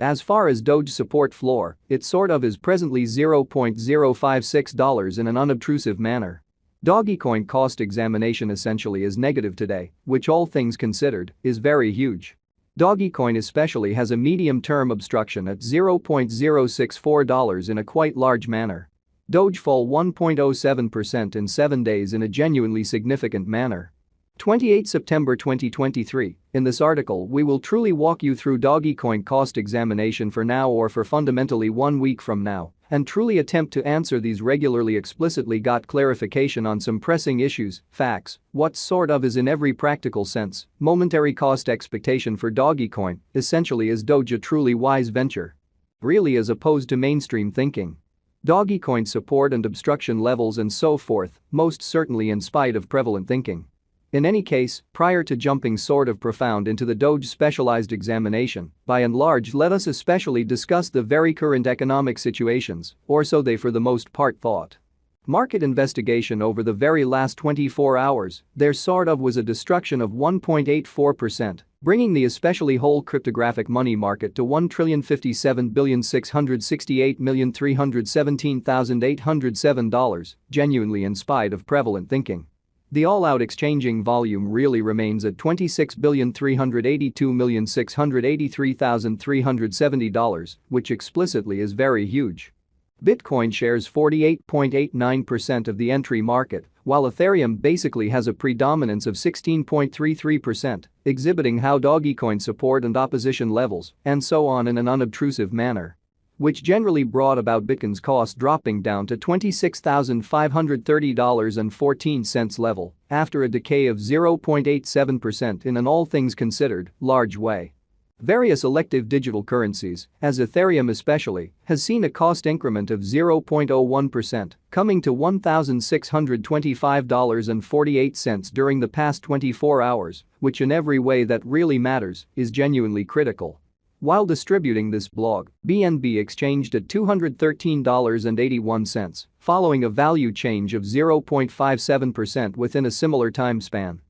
As far as Doge support floor, it sort of is presently $0.056 in an unobtrusive manner. Dogecoin cost examination essentially is negative today, which all things considered, is very huge. Dogecoin especially has a medium-term obstruction at $0.064 in a quite large manner. Doge fall 1.07% in 7 days in a genuinely significant manner. 28 September 2023, in this article we will truly walk you through Dogecoin cost examination for now or for fundamentally 1 week from now, and truly attempt to answer these regularly explicitly got clarification on some pressing issues, facts, what sort of is in every practical sense, momentary cost expectation for Dogecoin, essentially is Doge a truly wise venture? Really as opposed to mainstream thinking. Dogecoin support and obstruction levels and so forth, most certainly in spite of prevalent thinking. In any case, prior to jumping sort of profound into the Doge specialized examination, by and large let us especially discuss the very current economic situations, or so they for the most part thought. Market investigation over the very last 24 hours, there sort of was a destruction of 1.84%, bringing the especially whole cryptographic money market to $1,057,668,317,807, genuinely in spite of prevalent thinking. The all-out exchanging volume really remains at $26,382,683,370, which explicitly is very huge. Bitcoin shares 48.89% of the entry market, while Ethereum basically has a predominance of 16.33%, exhibiting how Dogecoin support and opposition levels, and so on in an unobtrusive manner. Which generally brought about Bitcoin's cost dropping down to $26,530.14 level after a decay of 0.87% in an all things considered large way. Various elective digital currencies, as Ethereum especially, has seen a cost increment of 0.01%, coming to $1,625.48 during the past 24 hours, which in every way that really matters is genuinely critical. While distributing this blog, BNB exchanged at $213.81, following a value change of 0.57% within a similar time span.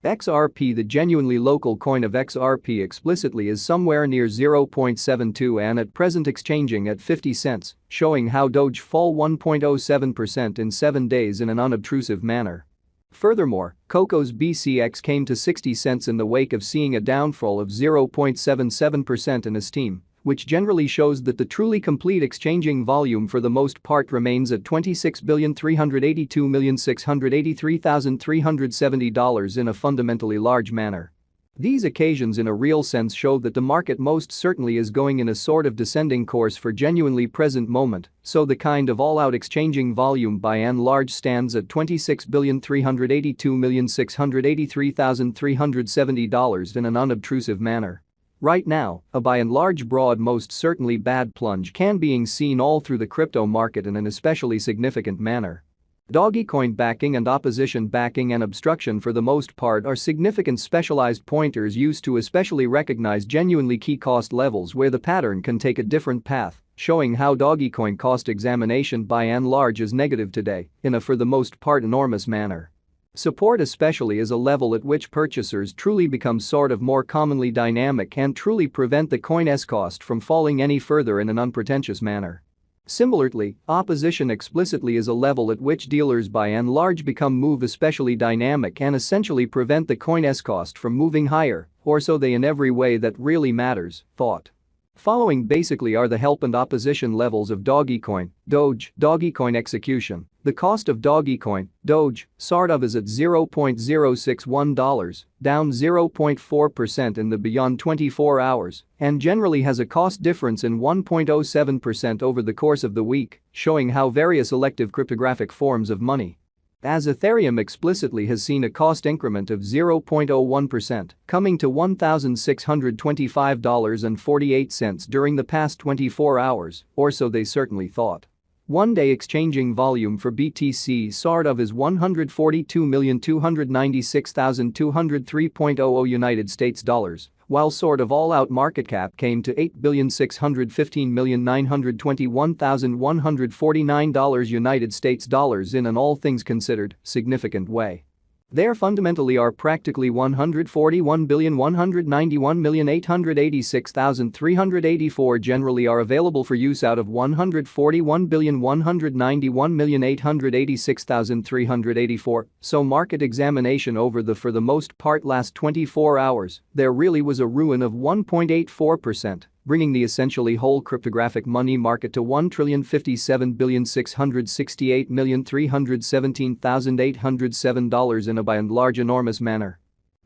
XRP, the genuinely local coin of XRP, explicitly is somewhere near 0.72 and at present exchanging at 50 cents, showing how Doge fall 1.07% in 7 days in an unobtrusive manner. Furthermore, Coco's BCX came to 60 cents in the wake of seeing a downfall of 0.77% in Esteem, which generally shows that the truly complete exchanging volume for the most part remains at $26,382,683,370 in a fundamentally large manner. These occasions in a real sense show that the market most certainly is going in a sort of descending course for genuinely present moment, so the kind of all-out exchanging volume by and large stands at $26,382,683,370 in an unobtrusive manner. Right now, a by and large broad most certainly bad plunge can being seen all through the crypto market in an especially significant manner. Dogecoin backing and opposition backing and obstruction for the most part are significant specialized pointers used to especially recognize genuinely key cost levels where the pattern can take a different path, showing how Dogecoin cost examination by and large is negative today in a for the most part enormous manner. Support especially is a level at which purchasers truly become sort of more commonly dynamic and truly prevent the coin's cost from falling any further in an unpretentious manner. Similarly, opposition explicitly is a level at which dealers by and large become move especially dynamic and essentially prevent the coin's cost from moving higher, or so they in every way that really matters, thought. Following basically are the help and opposition levels of Dogecoin, Doge, Dogecoin execution. The cost of Dogecoin, Doge, sort of is at $0.061, down 0.4% in the beyond 24 hours, and generally has a cost difference in 1.07% over the course of the week, showing how various elective cryptographic forms of money. As Ethereum explicitly has seen a cost increment of 0.01%, coming to $1,625.48 during the past 24 hours, or so they certainly thought. One-day exchanging volume for BTC sort of is $142,296,203.00 United States dollars, while sort of all-out market cap came to $8,615,921,149 United States dollars in an all things considered significant way. There fundamentally are practically 141,191,886,384 generally are available for use out of 141,191,886,384, so market examination over the for the most part last 24 hours, there really was a ruin of 1.84%. Bringing the essentially whole cryptographic money market to $1,057,668,317,807 in a by and large enormous manner.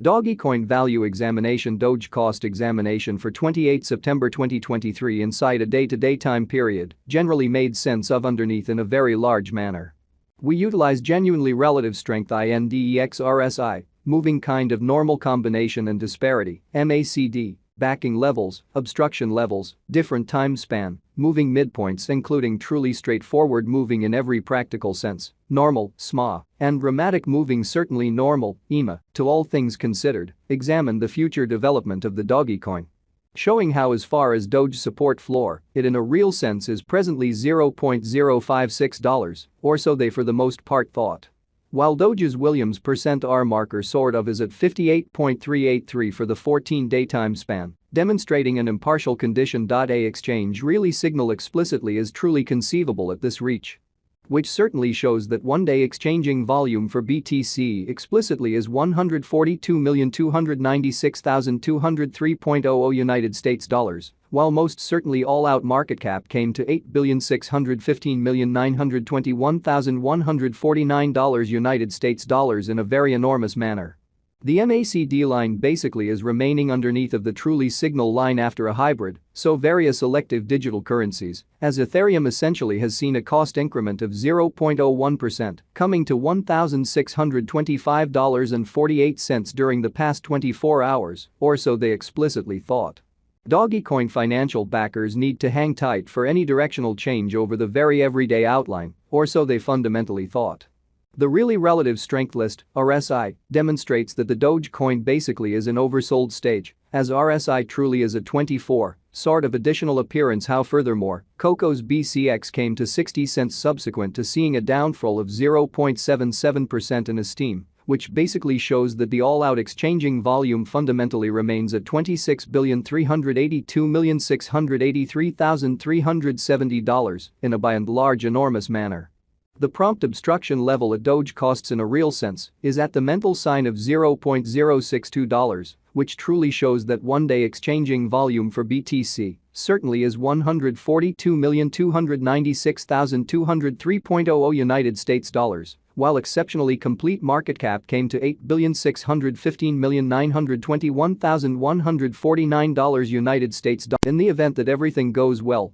Dogecoin value examination Doge cost examination for 28 September 2023 inside a day-to-day time period generally made sense of underneath in a very large manner. We utilize genuinely relative strength INDEX RSI, moving kind of normal combination and disparity, MACD. Backing levels, obstruction levels, different time span, moving midpoints including truly straightforward moving in every practical sense, normal, SMA, and dramatic moving certainly normal, EMA, to all things considered, examine the future development of the Dogecoin. Showing how as far as Doge support floor, it in a real sense is presently $0.056, or so they for the most part thought. While Doge's Williams %R marker sort of is at 58.383 for the 14-day time span, demonstrating an impartial condition. A exchange really signal explicitly is truly conceivable at this reach. Which certainly shows that one-day exchanging volume for BTC explicitly is $142,296,203.00 United States dollars, while most certainly all-out market cap came to $8,615,921,149 United States dollars in a very enormous manner. The MACD line basically is remaining underneath of the truly signal line after a hybrid, so various elective digital currencies, as Ethereum essentially has seen a cost increment of 0.01%, coming to $1,625.48 during the past 24 hours, or so they explicitly thought. Dogecoin financial backers need to hang tight for any directional change over the very everyday outline, or so they fundamentally thought. The really relative strength list, RSI, demonstrates that the Dogecoin basically is an oversold stage, as RSI truly is a 24 sort of additional appearance. How furthermore, Coco's BCX came to 60 cents subsequent to seeing a downfall of 0.77% in esteem, which basically shows that the all-out exchanging volume fundamentally remains at $26,382,683,370 in a by and large enormous manner. The prompt obstruction level at Doge costs in a real sense is at the mental sign of $0.062, which truly shows that one-day exchanging volume for BTC certainly is $142,296,203.00 United States dollars, while exceptionally complete market cap came to $8,615,921,149 United States dollars. In the event that everything goes well,